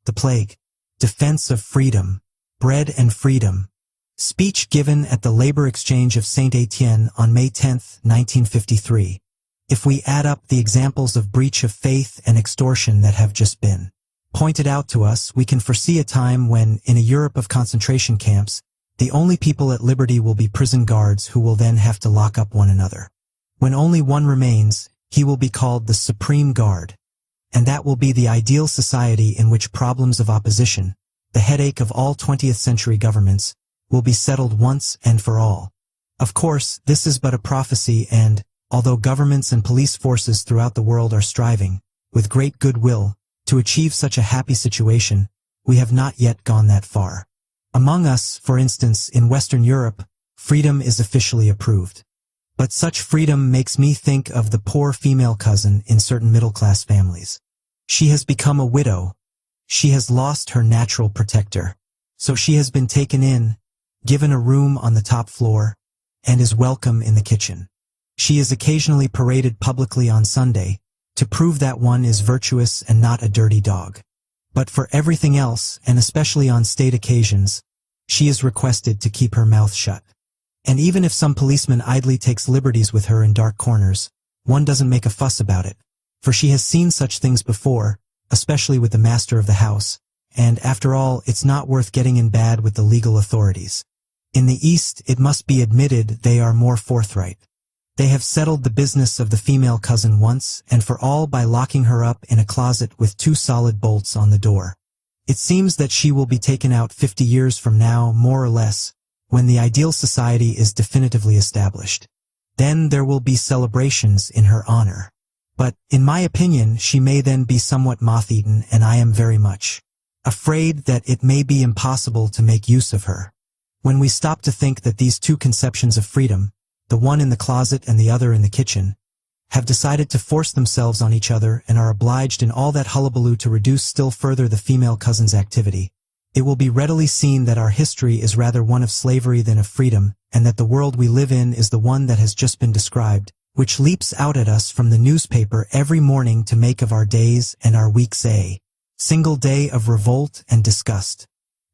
the plague. Defense of freedom. Bread and freedom. Speech given at the Labor Exchange of Saint-Étienne on May 10, 1953. If we add up the examples of breach of faith and extortion that have just been pointed out to us, we can foresee a time when, in a Europe of concentration camps, the only people at liberty will be prison guards who will then have to lock up one another. When only one remains, he will be called the Supreme Guard. And that will be the ideal society in which problems of opposition, the headache of all 20th century governments, will be settled once and for all. Of course, this is but a prophecy and, although governments and police forces throughout the world are striving, with great goodwill, to achieve such a happy situation, we have not yet gone that far. Among us, for instance, in Western Europe, freedom is officially approved. But such freedom makes me think of the poor female cousin in certain middle-class families. She has become a widow. She has lost her natural protector. So she has been taken in, given a room on the top floor, and is welcome in the kitchen. She is occasionally paraded publicly on Sunday, to prove that one is virtuous and not a dirty dog. But for everything else, and especially on state occasions, she is requested to keep her mouth shut. And even if some policeman idly takes liberties with her in dark corners, one doesn't make a fuss about it, for she has seen such things before, especially with the master of the house, and after all, it's not worth getting in bad with the legal authorities. In the East, it must be admitted, they are more forthright. They have settled the business of the female cousin once and for all by locking her up in a closet with 2 solid bolts on the door. It seems that she will be taken out 50 years from now, more or less, when the ideal society is definitively established. Then there will be celebrations in her honor. But, in my opinion, she may then be somewhat moth-eaten, and I am very much afraid that it may be impossible to make use of her. When we stop to think that these 2 conceptions of freedom, the one in the closet and the other in the kitchen, have decided to force themselves on each other and are obliged in all that hullabaloo to reduce still further the female cousin's activity, it will be readily seen that our history is rather one of slavery than of freedom, and that the world we live in is the one that has just been described, which leaps out at us from the newspaper every morning to make of our days and our weeks a single day of revolt and disgust.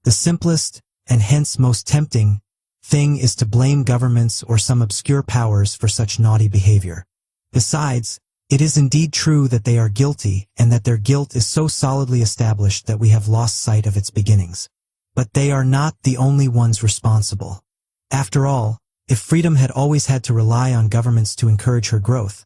The simplest, and hence most tempting, thing is to blame governments or some obscure powers for such naughty behavior. Besides, it is indeed true that they are guilty and that their guilt is so solidly established that we have lost sight of its beginnings. But they are not the only ones responsible. After all, if freedom had always had to rely on governments to encourage her growth,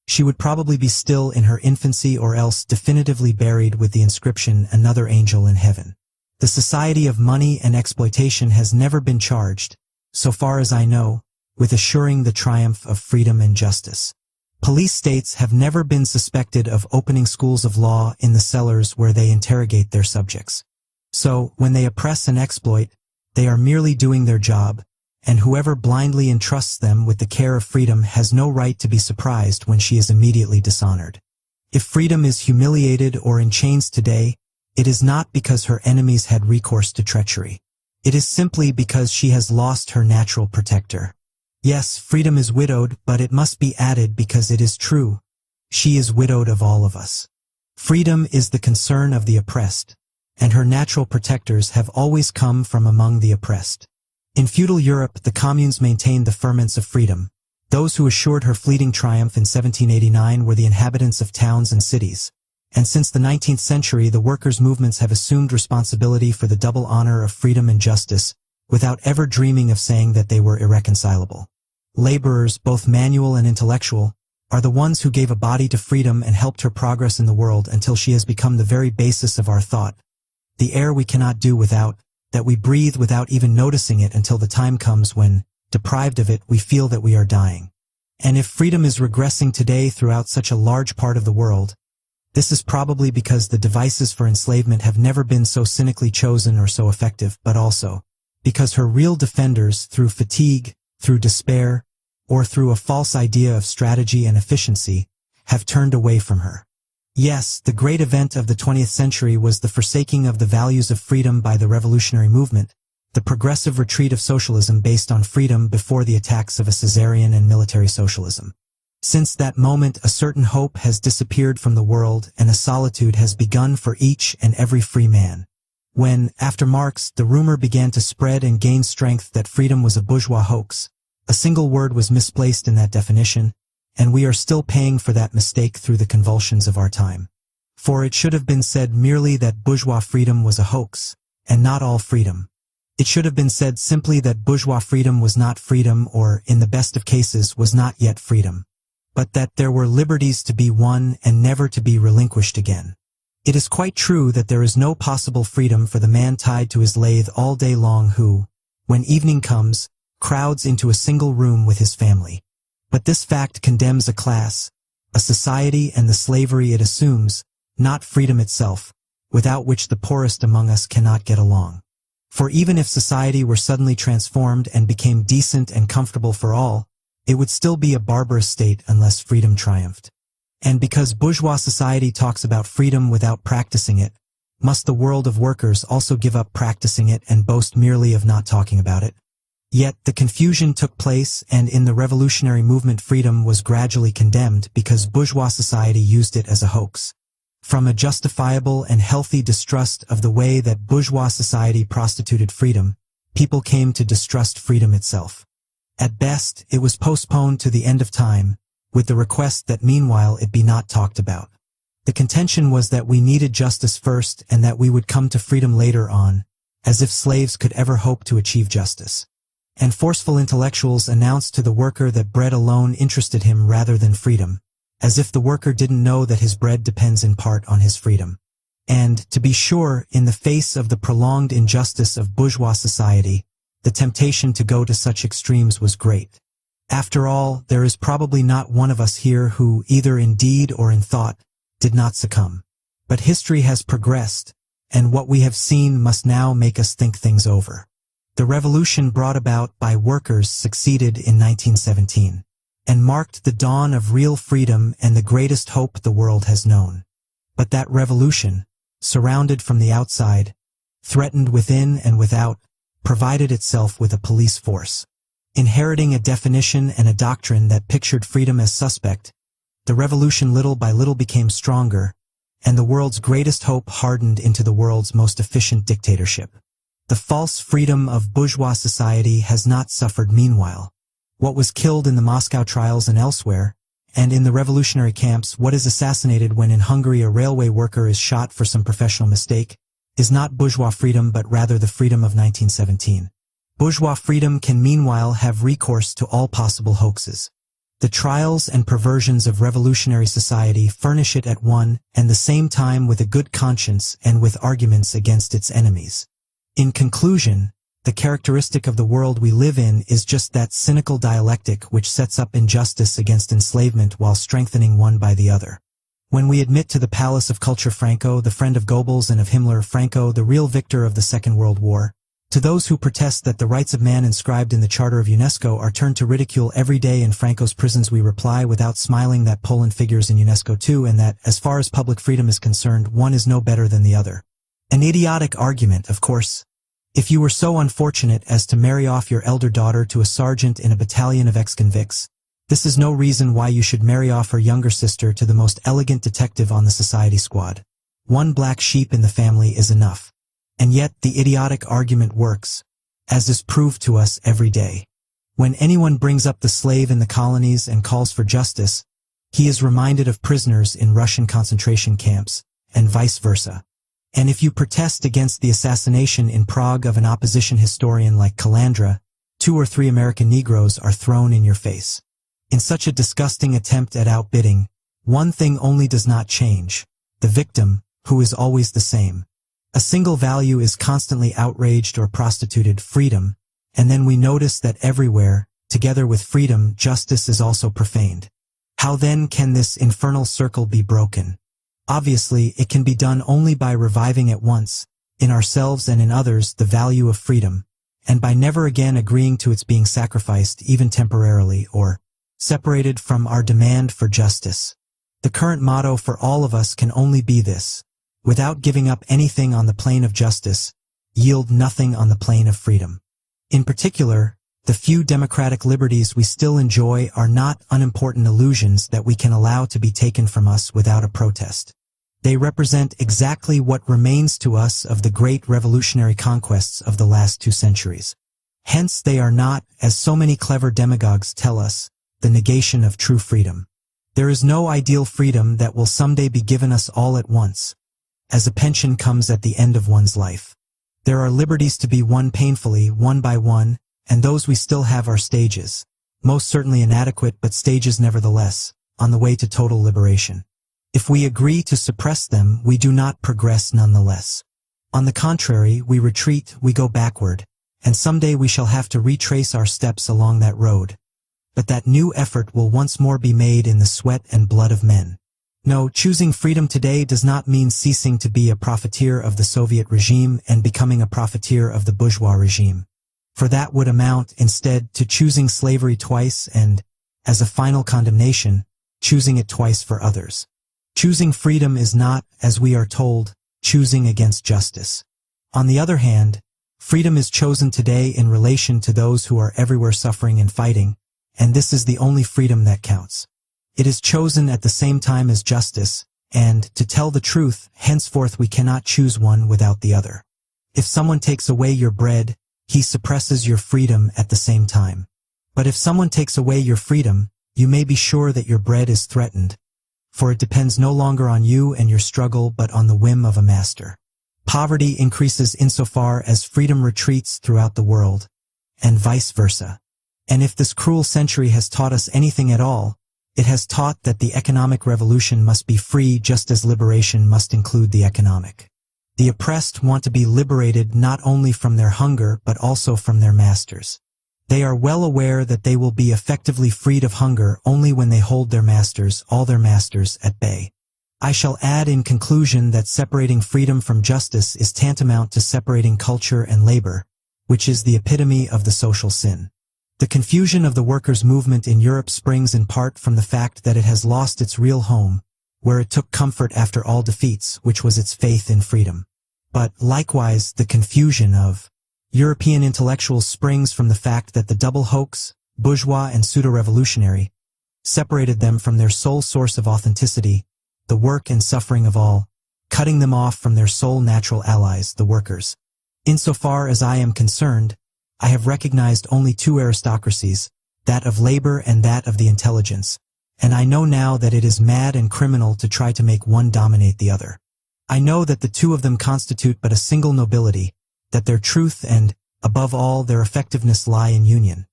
she would probably be still in her infancy or else definitively buried with the inscription, "Another angel in heaven." The society of money and exploitation has never been charged, so far as I know, with assuring the triumph of freedom and justice. Police states have never been suspected of opening schools of law in the cellars where they interrogate their subjects. So, when they oppress and exploit, they are merely doing their job, and whoever blindly entrusts them with the care of freedom has no right to be surprised when she is immediately dishonored. If freedom is humiliated or in chains today, it is not because her enemies had recourse to treachery. It is simply because she has lost her natural protector. Yes, freedom is widowed, but it must be added because it is true. She is widowed of all of us. Freedom is the concern of the oppressed, and her natural protectors have always come from among the oppressed. In feudal Europe, the communes maintained the ferments of freedom. Those who assured her fleeting triumph in 1789 were the inhabitants of towns and cities. And since the 19th century, the workers' movements have assumed responsibility for the double honor of freedom and justice, without ever dreaming of saying that they were irreconcilable. Laborers, both manual and intellectual, are the ones who gave a body to freedom and helped her progress in the world until she has become the very basis of our thought. The air we cannot do without, that we breathe without even noticing it until the time comes when, deprived of it, we feel that we are dying. And if freedom is regressing today throughout such a large part of the world, this is probably because the devices for enslavement have never been so cynically chosen or so effective, but also because her real defenders, through fatigue, through despair, or through a false idea of strategy and efficiency, have turned away from her. Yes, the great event of the 20th century was the forsaking of the values of freedom by the revolutionary movement, the progressive retreat of socialism based on freedom before the attacks of a Caesarean and military socialism. Since that moment, a certain hope has disappeared from the world and a solitude has begun for each and every free man. When, after Marx, the rumor began to spread and gain strength that freedom was a bourgeois hoax, a single word was misplaced in that definition, and we are still paying for that mistake through the convulsions of our time. For it should have been said merely that bourgeois freedom was a hoax, and not all freedom. It should have been said simply that bourgeois freedom was not freedom, or, in the best of cases, was not yet freedom, but that there were liberties to be won and never to be relinquished again. It is quite true that there is no possible freedom for the man tied to his lathe all day long who, when evening comes, crowds into a single room with his family. But this fact condemns a class, a society, and the slavery it assumes, not freedom itself, without which the poorest among us cannot get along. For even if society were suddenly transformed and became decent and comfortable for all, it would still be a barbarous state unless freedom triumphed. And because bourgeois society talks about freedom without practicing it, must the world of workers also give up practicing it and boast merely of not talking about it? Yet the confusion took place, and in the revolutionary movement freedom was gradually condemned because bourgeois society used it as a hoax. From a justifiable and healthy distrust of the way that bourgeois society prostituted freedom, people came to distrust freedom itself. At best, it was postponed to the end of time, with the request that meanwhile it be not talked about. The contention was that we needed justice first and that we would come to freedom later on, as if slaves could ever hope to achieve justice. And forceful intellectuals announced to the worker that bread alone interested him rather than freedom, as if the worker didn't know that his bread depends in part on his freedom. And, to be sure, in the face of the prolonged injustice of bourgeois society, the temptation to go to such extremes was great. After all, there is probably not one of us here who, either in deed or in thought, did not succumb. But history has progressed, and what we have seen must now make us think things over. The revolution brought about by workers succeeded in 1917, and marked the dawn of real freedom and the greatest hope the world has known. But that revolution, surrounded from the outside, threatened within and without, provided itself with a police force. Inheriting a definition and a doctrine that pictured freedom as suspect, the revolution little by little became stronger, and the world's greatest hope hardened into the world's most efficient dictatorship. The false freedom of bourgeois society has not suffered meanwhile. What was killed in the Moscow trials and elsewhere, and in the revolutionary camps, what is assassinated when in Hungary a railway worker is shot for some professional mistake, is not bourgeois freedom but rather the freedom of 1917. Bourgeois freedom can meanwhile have recourse to all possible hoaxes. The trials and perversions of revolutionary society furnish it at one and the same time with a good conscience and with arguments against its enemies. In conclusion, the characteristic of the world we live in is just that cynical dialectic which sets up injustice against enslavement while strengthening one by the other. When we admit to the palace of culture Franco, the friend of Goebbels and of Himmler, Franco, the real victor of the Second World War, to those who protest that the rights of man inscribed in the Charter of UNESCO are turned to ridicule every day in Franco's prisons, we reply without smiling that Poland figures in UNESCO too, and that, as far as public freedom is concerned, one is no better than the other. An idiotic argument, of course. If you were so unfortunate as to marry off your elder daughter to a sergeant in a battalion of ex-convicts, this is no reason why you should marry off her younger sister to the most elegant detective on the society squad. One black sheep in the family is enough. And yet the idiotic argument works, as is proved to us every day. When anyone brings up the slave in the colonies and calls for justice, he is reminded of prisoners in Russian concentration camps, and vice versa. And if you protest against the assassination in Prague of an opposition historian like Calandra, 2 or 3 American Negroes are thrown in your face. In such a disgusting attempt at outbidding, one thing only does not change: the victim, who is always the same. A single value is constantly outraged or prostituted: freedom, and then we notice that everywhere, together with freedom, justice is also profaned. How then can this infernal circle be broken? Obviously, it can be done only by reviving at once, in ourselves and in others, the value of freedom, and by never again agreeing to its being sacrificed, even temporarily, or separated from our demand for justice. The current motto for all of us can only be this: without giving up anything on the plane of justice, yield nothing on the plane of freedom. In particular, The few democratic liberties we still enjoy are not unimportant illusions that we can allow to be taken from us without a protest. They represent exactly what remains to us of the great revolutionary conquests of the last 2 centuries. Hence they are not, as so many clever demagogues tell us, the negation of true freedom. There is no ideal freedom that will someday be given us all at once, as a pension comes at the end of one's life. There are liberties to be won painfully, one by one, and those we still have are stages, most certainly inadequate but stages nevertheless, on the way to total liberation. If we agree to suppress them, we do not progress nonetheless. On the contrary, we retreat, we go backward, and someday we shall have to retrace our steps along that road. But that new effort will once more be made in the sweat and blood of men. No, choosing freedom today does not mean ceasing to be a profiteer of the Soviet regime and becoming a profiteer of the bourgeois regime. For that would amount, instead, to choosing slavery twice and, as a final condemnation, choosing it twice for others. Choosing freedom is not, as we are told, choosing against justice. On the other hand, freedom is chosen today in relation to those who are everywhere suffering and fighting, and this is the only freedom that counts. It is chosen at the same time as justice, and, to tell the truth, henceforth we cannot choose one without the other. If someone takes away your bread, he suppresses your freedom at the same time. But if someone takes away your freedom, you may be sure that your bread is threatened, for it depends no longer on you and your struggle but on the whim of a master. Poverty increases insofar as freedom retreats throughout the world, and vice versa. And if this cruel century has taught us anything at all, it has taught that the economic revolution must be free just as liberation must include the economic. The oppressed want to be liberated not only from their hunger but also from their masters. They are well aware that they will be effectively freed of hunger only when they hold their masters, all their masters, at bay. I shall add in conclusion that separating freedom from justice is tantamount to separating culture and labor, which is the epitome of the social sin. The confusion of the workers' movement in Europe springs in part from the fact that it has lost its real home, where it took comfort after all defeats, which was its faith in freedom. But, likewise, the confusion of European intellectuals springs from the fact that the double hoax, bourgeois and pseudo-revolutionary, separated them from their sole source of authenticity, the work and suffering of all, cutting them off from their sole natural allies, the workers. Insofar as I am concerned, I have recognized only 2 aristocracies, that of labor and that of the intelligence, and I know now that it is mad and criminal to try to make one dominate the other. I know that the 2 of them constitute but a single nobility, that their truth and, above all, their effectiveness lie in union.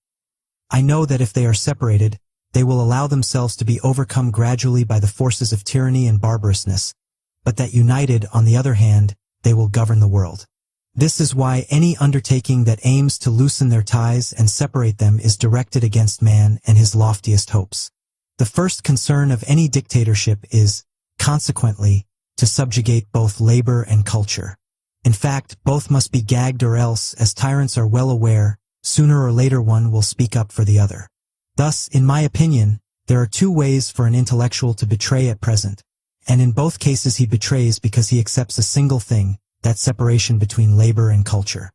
I know that if they are separated, they will allow themselves to be overcome gradually by the forces of tyranny and barbarousness, but that united, on the other hand, they will govern the world. This is why any undertaking that aims to loosen their ties and separate them is directed against man and his loftiest hopes. The first concern of any dictatorship is, consequently, to subjugate both labor and culture. In fact, both must be gagged or else, as tyrants are well aware, sooner or later one will speak up for the other. Thus, in my opinion, there are 2 ways for an intellectual to betray at present, and in both cases he betrays because he accepts a single thing, that separation between labor and culture.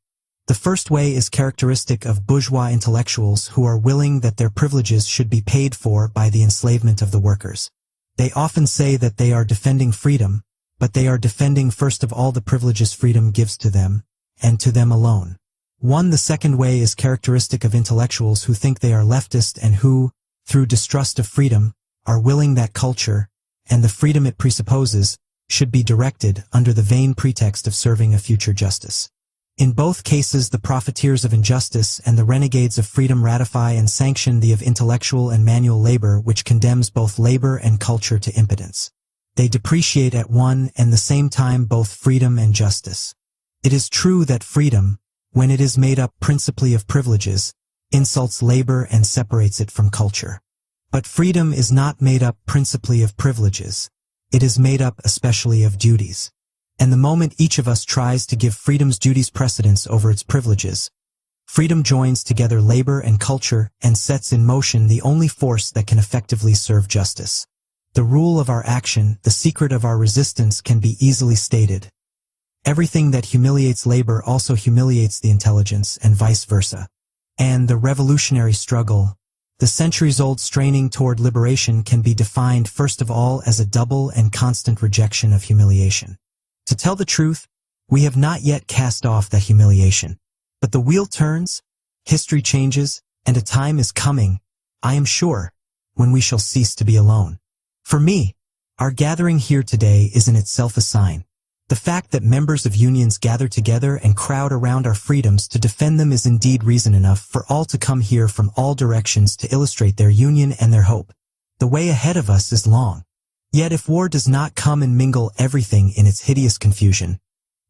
The first way is characteristic of bourgeois intellectuals who are willing that their privileges should be paid for by the enslavement of the workers. They often say that they are defending freedom, but they are defending first of all the privileges freedom gives to them, and to them alone. The second way is characteristic of intellectuals who think they are leftist and who, through distrust of freedom, are willing that culture, and the freedom it presupposes, should be directed under the vain pretext of serving a future justice. In both cases, the profiteers of injustice and the renegades of freedom ratify and sanction the of intellectual and manual labor which condemns both labor and culture to impotence. They depreciate at one and the same time both freedom and justice. It is true that freedom, when it is made up principally of privileges, insults labor and separates it from culture. But freedom is not made up principally of privileges. It is made up especially of duties. And the moment each of us tries to give freedom's duties precedence over its privileges, freedom joins together labor and culture and sets in motion the only force that can effectively serve justice. The rule of our action, the secret of our resistance can be easily stated. Everything that humiliates labor also humiliates the intelligence, and vice versa. and the revolutionary struggle, the centuries-old straining toward liberation can be defined first of all as a double and constant rejection of humiliation. To tell the truth, we have not yet cast off that humiliation. But the wheel turns, history changes, and a time is coming, I am sure, when we shall cease to be alone. For me, our gathering here today is in itself a sign. The fact that members of unions gather together and crowd around our freedoms to defend them is indeed reason enough for all to come here from all directions to illustrate their union and their hope. The way ahead of us is long. Yet if war does not come and mingle everything in its hideous confusion,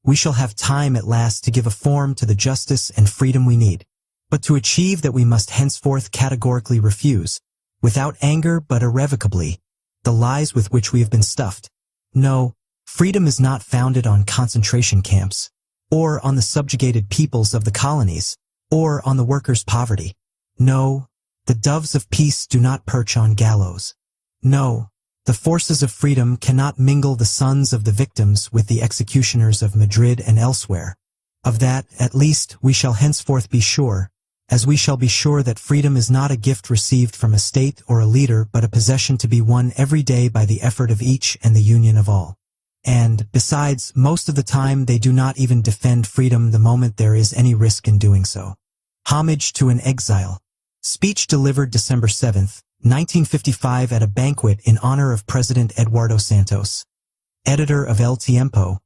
we shall have time at last to give a form to the justice and freedom we need. But to achieve that we must henceforth categorically refuse, without anger but irrevocably, the lies with which we have been stuffed. No, freedom is not founded on concentration camps, or on the subjugated peoples of the colonies, or on the workers' poverty. No, the doves of peace do not perch on gallows. No, the forces of freedom cannot mingle the sons of the victims with the executioners of Madrid and elsewhere. Of that, at least, we shall henceforth be sure, as we shall be sure that freedom is not a gift received from a state or a leader but a possession to be won every day by the effort of each and the union of all. And, besides, most of the time they do not even defend freedom the moment there is any risk in doing so. Homage to an Exile. Speech delivered December 7, 1955 at a banquet in honor of President Eduardo Santos, editor of El Tiempo,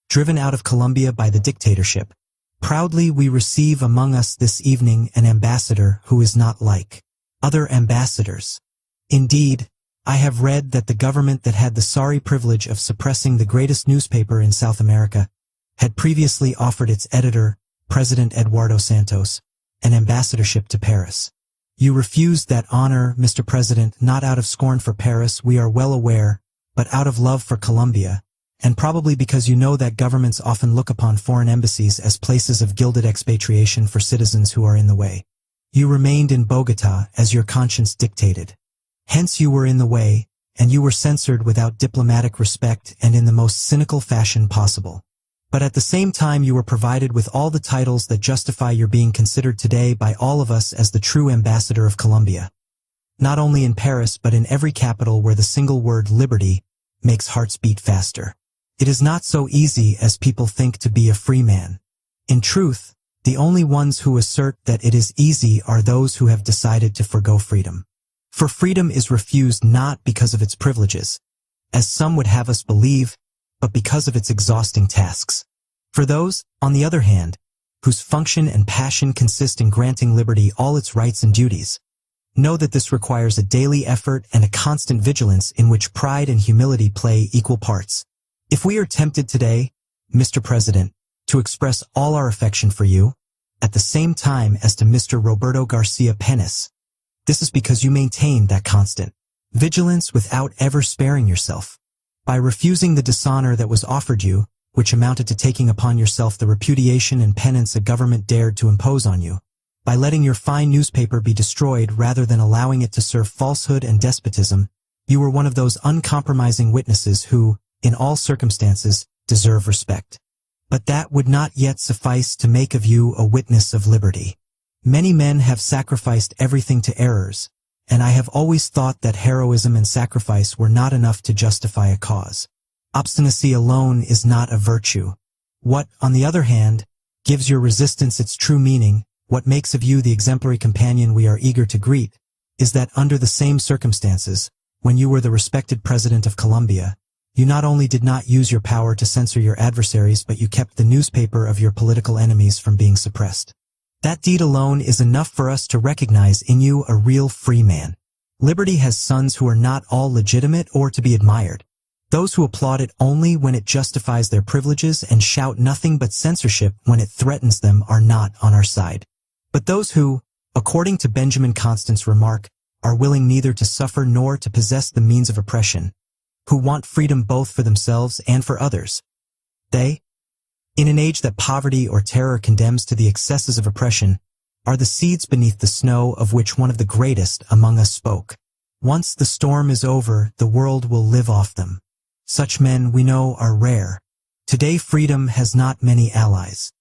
driven out of Colombia by the dictatorship. Proudly we receive among us this evening an ambassador who is not like other ambassadors. Indeed, I have read that the government that had the sorry privilege of suppressing the greatest newspaper in South America had previously offered its editor, President Eduardo Santos, an ambassadorship to Paris. You refused that honor, Mr. President, not out of scorn for Paris, we are well aware, but out of love for Colombia, and probably because you know that governments often look upon foreign embassies as places of gilded expatriation for citizens who are in the way. You remained in Bogota as your conscience dictated. Hence you were in the way, and you were censored without diplomatic respect and in the most cynical fashion possible. But at the same time you were provided with all the titles that justify your being considered today by all of us as the true ambassador of Colombia. Not only in Paris but in every capital where the single word liberty makes hearts beat faster. It is not so easy as people think to be a free man. In truth, the only ones who assert that it is easy are those who have decided to forgo freedom. For freedom is refused not because of its privileges, as some would have us believe, but because of its exhausting tasks. For those, on the other hand, whose function and passion consist in granting liberty all its rights and duties, know that this requires a daily effort and a constant vigilance in which pride and humility play equal parts. If we are tempted today, Mr. President, to express all our affection for you, at the same time as to Mr. Roberto Garcia Penes, this is because you maintain that constant vigilance without ever sparing yourself. By refusing the dishonor that was offered you, which amounted to taking upon yourself the repudiation and penance a government dared to impose on you, by letting your fine newspaper be destroyed rather than allowing it to serve falsehood and despotism, you were one of those uncompromising witnesses who, in all circumstances, deserve respect. But that would not yet suffice to make of you a witness of liberty. Many men have sacrificed everything to errors, and I have always thought that heroism and sacrifice were not enough to justify a cause. Obstinacy alone is not a virtue. What, on the other hand, gives your resistance its true meaning, what makes of you the exemplary companion we are eager to greet, is that under the same circumstances, when you were the respected President of Colombia, you not only did not use your power to censor your adversaries but you kept the newspaper of your political enemies from being suppressed. That deed alone is enough for us to recognize in you a real free man. Liberty has sons who are not all legitimate or to be admired. Those who applaud it only when it justifies their privileges and shout nothing but censorship when it threatens them are not on our side. But those who, according to Benjamin Constant's remark, are willing neither to suffer nor to possess the means of oppression, who want freedom both for themselves and for others. They, in an age that poverty or terror condemns to the excesses of oppression, are the seeds beneath the snow of which one of the greatest among us spoke. Once the storm is over, the world will live off them. Such men, we know, are rare. Today freedom has not many allies.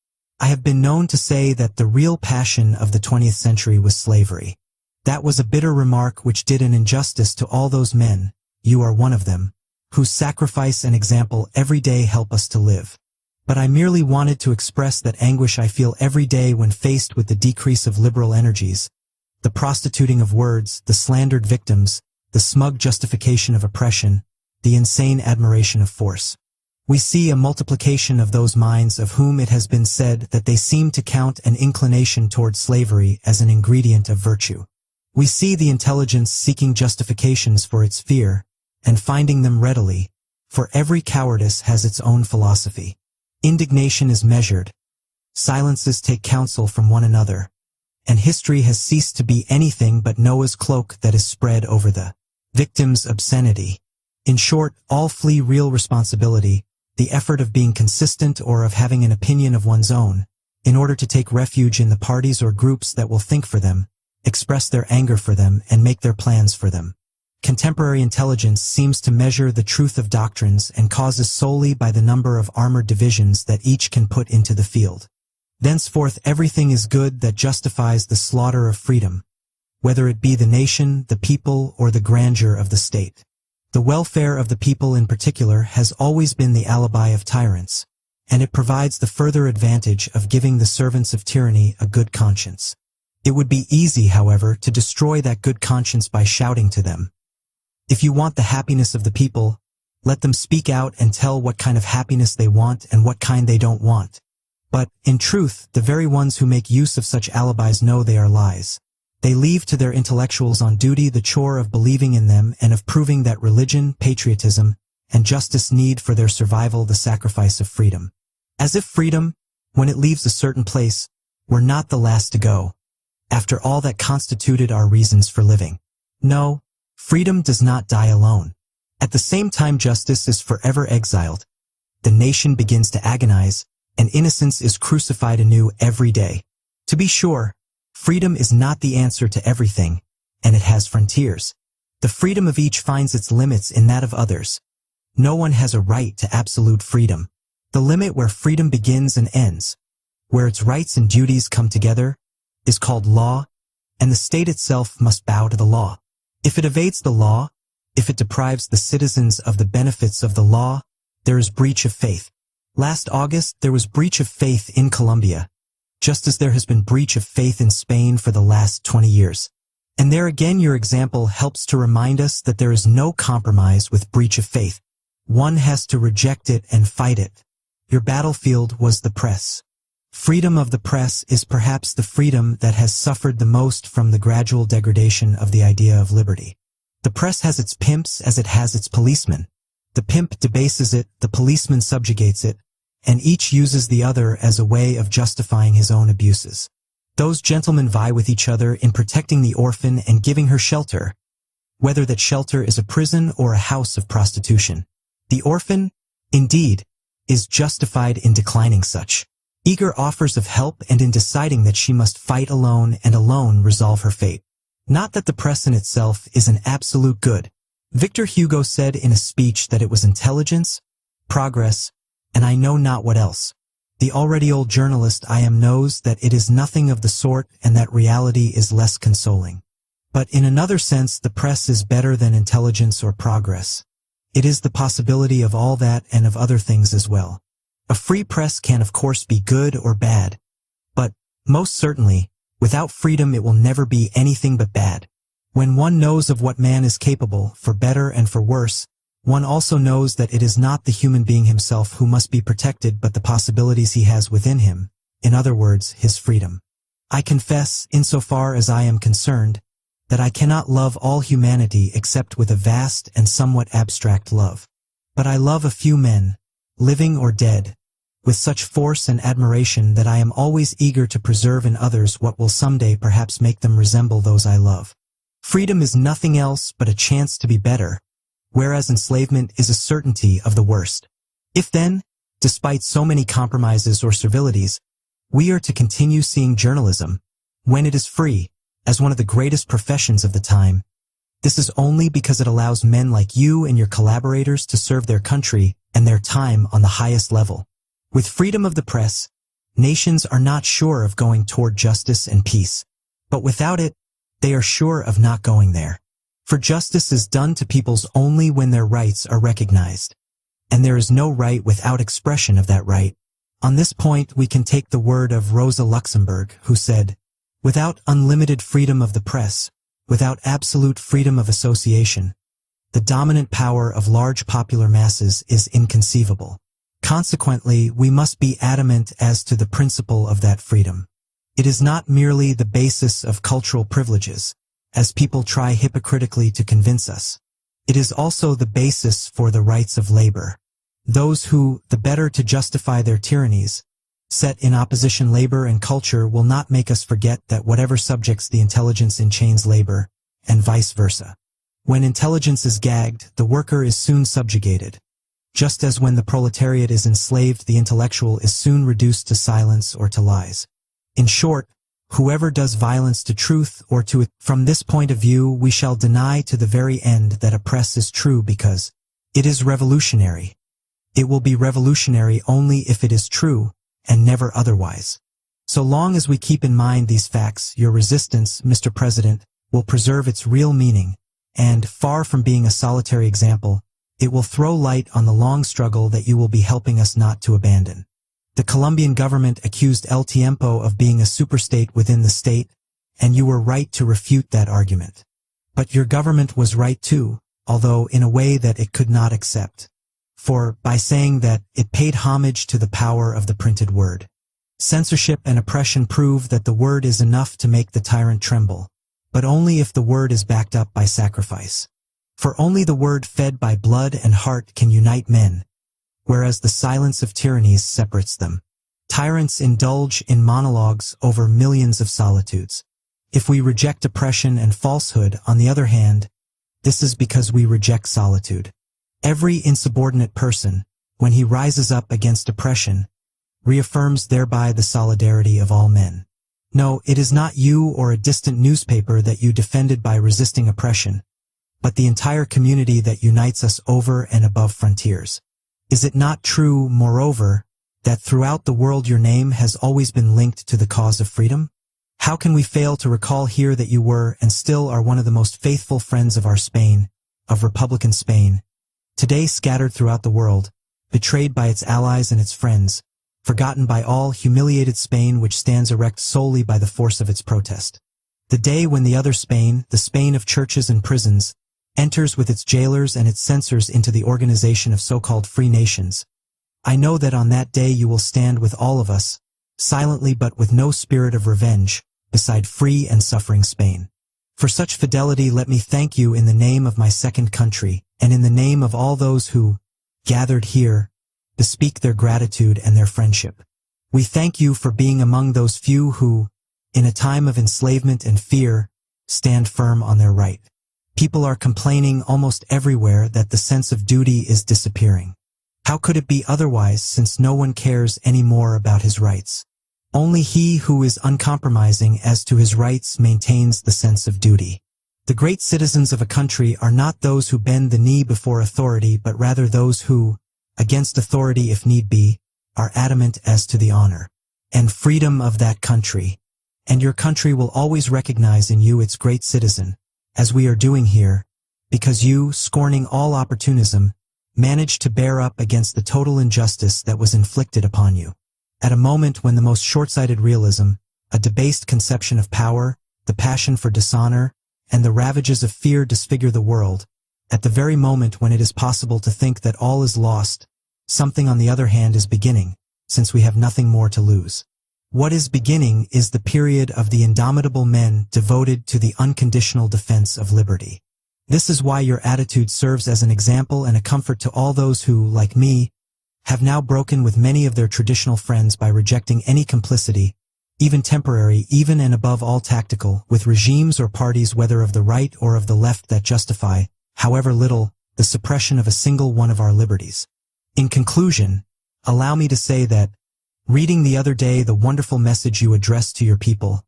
I have been known to say that the real passion of the 20th century was slavery. That was a bitter remark which did an injustice to all those men, you are one of them, whose sacrifice and example every day help us to live. But I merely wanted to express that anguish I feel every day when faced with the decrease of liberal energies, the prostituting of words, the slandered victims, the smug justification of oppression, the insane admiration of force. We see a multiplication of those minds of whom it has been said that they seem to count an inclination toward slavery as an ingredient of virtue. We see the intelligence seeking justifications for its fear, and finding them readily, for every cowardice has its own philosophy. Indignation is measured, silences take counsel from one another, and history has ceased to be anything but Noah's cloak that is spread over the victim's obscenity. In short, all flee real responsibility, the effort of being consistent or of having an opinion of one's own, in order to take refuge in the parties or groups that will think for them, express their anger for them, and make their plans for them. Contemporary intelligence seems to measure the truth of doctrines and causes solely by the number of armored divisions that each can put into the field. Thenceforth everything is good that justifies the slaughter of freedom, whether it be the nation, the people, or the grandeur of the state. The welfare of the people in particular has always been the alibi of tyrants, and it provides the further advantage of giving the servants of tyranny a good conscience. It would be easy, however, to destroy that good conscience by shouting to them, "If you want the happiness of the people, let them speak out and tell what kind of happiness they want and what kind they don't want." But, in truth, the very ones who make use of such alibis know they are lies. They leave to their intellectuals on duty the chore of believing in them and of proving that religion, patriotism, and justice need for their survival the sacrifice of freedom. As if freedom, when it leaves a certain place, were not the last to go, after all that constituted our reasons for living. No, freedom does not die alone. At the same time justice is forever exiled, the nation begins to agonize, and innocence is crucified anew every day. To be sure, freedom is not the answer to everything, and it has frontiers. The freedom of each finds its limits in that of others. No one has a right to absolute freedom. The limit where freedom begins and ends, where its rights and duties come together, is called law, and the state itself must bow to the law. If it evades the law, if it deprives the citizens of the benefits of the law, there is breach of faith. Last August, there was breach of faith in Colombia, just as there has been breach of faith in Spain for the last 20 years. And there again your example helps to remind us that there is no compromise with breach of faith. One has to reject it and fight it. Your battlefield was the press. Freedom of the press is perhaps the freedom that has suffered the most from the gradual degradation of the idea of liberty. The press has its pimps as it has its policemen. The pimp debases it, the policeman subjugates it, and each uses the other as a way of justifying his own abuses. Those gentlemen vie with each other in protecting the orphan and giving her shelter, whether that shelter is a prison or a house of prostitution. The orphan, indeed, is justified in declining such eager offers of help and in deciding that she must fight alone and alone resolve her fate. Not that the press in itself is an absolute good. Victor Hugo said in a speech that it was intelligence, progress, and I know not what else. The already old journalist I am knows that it is nothing of the sort and that reality is less consoling. But in another sense the press is better than intelligence or progress. It is the possibility of all that and of other things as well. A free press can of course be good or bad, but, most certainly, without freedom it will never be anything but bad. When one knows of what man is capable, for better and for worse, one also knows that it is not the human being himself who must be protected but the possibilities he has within him, in other words, his freedom. I confess, insofar as I am concerned, that I cannot love all humanity except with a vast and somewhat abstract love. But I love a few men, living or dead, with such force and admiration that I am always eager to preserve in others what will someday perhaps make them resemble those I love. Freedom is nothing else but a chance to be better, whereas enslavement is a certainty of the worst. If then, despite so many compromises or servilities, we are to continue seeing journalism, when it is free, as one of the greatest professions of the time, this is only because it allows men like you and your collaborators to serve their country and their time on the highest level. With freedom of the press, Nations are not sure of going toward justice and peace, but without it, they are sure of not going there. For justice is done to peoples only when their rights are recognized, and there is no right without expression of that right. On this point, we can take the word of Rosa Luxemburg, who said, "Without unlimited freedom of the press, without absolute freedom of association, the dominant power of large popular masses is inconceivable. Consequently, we must be adamant as to the principle of that freedom. It is not merely the basis of cultural privileges, as people try hypocritically to convince us. It is also the basis for the rights of labor. Those who, the better to justify their tyrannies, set in opposition labor and culture will not make us forget that whatever subjects the intelligence enchains labor, and vice versa. When intelligence is gagged, the worker is soon subjugated. Just as when the proletariat is enslaved, the intellectual is soon reduced to silence or to lies. In short, whoever does violence to truth or to it, from this point of view, we shall deny to the very end that a press is true because it is revolutionary. It will be revolutionary only if it is true, and never otherwise. So long as we keep in mind these facts, your resistance, Mr. President, will preserve its real meaning, and, far from being a solitary example, it will throw light on the long struggle that you will be helping us not to abandon. The Colombian government accused El Tiempo of being a superstate within the state, and you were right to refute that argument. But your government was right too, although in a way that it could not accept. For, by saying that, it paid homage to the power of the printed word. Censorship and oppression prove that the word is enough to make the tyrant tremble, but only if the word is backed up by sacrifice. For only the word fed by blood and heart can unite men, whereas the silence of tyrannies separates them. Tyrants indulge in monologues over millions of solitudes. If we reject oppression and falsehood, on the other hand, this is because we reject solitude. Every insubordinate person, when he rises up against oppression, reaffirms thereby the solidarity of all men. No, it is not you or a distant newspaper that you defended by resisting oppression, but the entire community that unites us over and above frontiers. Is it not true, moreover, that throughout the world your name has always been linked to the cause of freedom? How can we fail to recall here that you were and still are one of the most faithful friends of our Spain, of Republican Spain, today scattered throughout the world, betrayed by its allies and its friends, forgotten by all, humiliated Spain which stands erect solely by the force of its protest. The day when the other Spain, the Spain of churches and prisons, enters with its jailers and its censors into the organization of so-called free nations. I know that on that day you will stand with all of us, silently but with no spirit of revenge, beside free and suffering Spain. For such fidelity let me thank you in the name of my second country, and in the name of all those who, gathered here, bespeak their gratitude and their friendship. We thank you for being among those few who, in a time of enslavement and fear, stand firm on their right. People are complaining almost everywhere that the sense of duty is disappearing. How could it be otherwise, since no one cares any more about his rights? Only he who is uncompromising as to his rights maintains the sense of duty. The great citizens of a country are not those who bend the knee before authority, but rather those who, against authority if need be, are adamant as to the honor and freedom of that country. And your country will always recognize in you its great citizen, as we are doing here, because you, scorning all opportunism, managed to bear up against the total injustice that was inflicted upon you. At a moment when the most short-sighted realism, a debased conception of power, the passion for dishonor, and the ravages of fear disfigure the world, at the very moment when it is possible to think that all is lost, something on the other hand is beginning, since we have nothing more to lose. What is beginning is the period of the indomitable men devoted to the unconditional defense of liberty. This is why your attitude serves as an example and a comfort to all those who, like me, have now broken with many of their traditional friends by rejecting any complicity, even temporary, even and above all tactical, with regimes or parties whether of the right or of the left that justify, however little, the suppression of a single one of our liberties. In conclusion, allow me to say that, reading the other day the wonderful message you addressed to your people,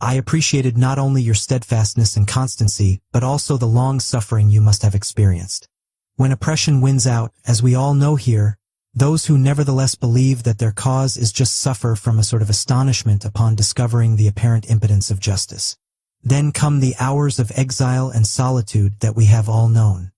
I appreciated not only your steadfastness and constancy, but also the long suffering you must have experienced. When oppression wins out, as we all know here, Those who nevertheless believe that their cause is just suffer from a sort of astonishment upon discovering the apparent impotence of justice. Then come the hours of exile and solitude that we have all known.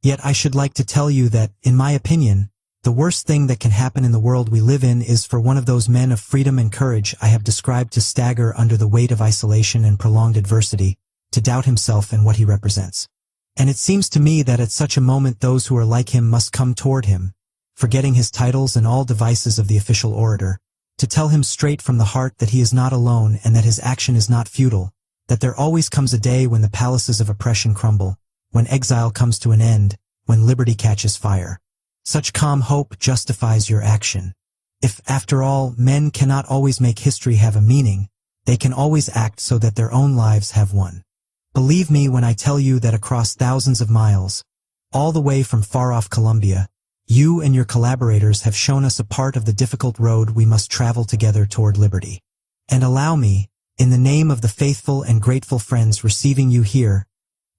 Yet I should like to tell you that, in my opinion, the worst thing that can happen in the world we live in is for one of those men of freedom and courage I have described to stagger under the weight of isolation and prolonged adversity, to doubt himself and what he represents. And it seems to me that at such a moment those who are like him must come toward him, forgetting his titles and all devices of the official orator, to tell him straight from the heart that he is not alone and that his action is not futile, that there always comes a day when the palaces of oppression crumble, when exile comes to an end, when liberty catches fire. Such calm hope justifies your action. If, after all, men cannot always make history have a meaning, they can always act so that their own lives have one. Believe me when I tell you that across thousands of miles, all the way from far-off Colombia, you and your collaborators have shown us a part of the difficult road we must travel together toward liberty. And allow me, in the name of the faithful and grateful friends receiving you here,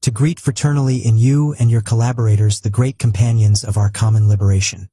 to greet fraternally in you and your collaborators the great companions of our common liberation.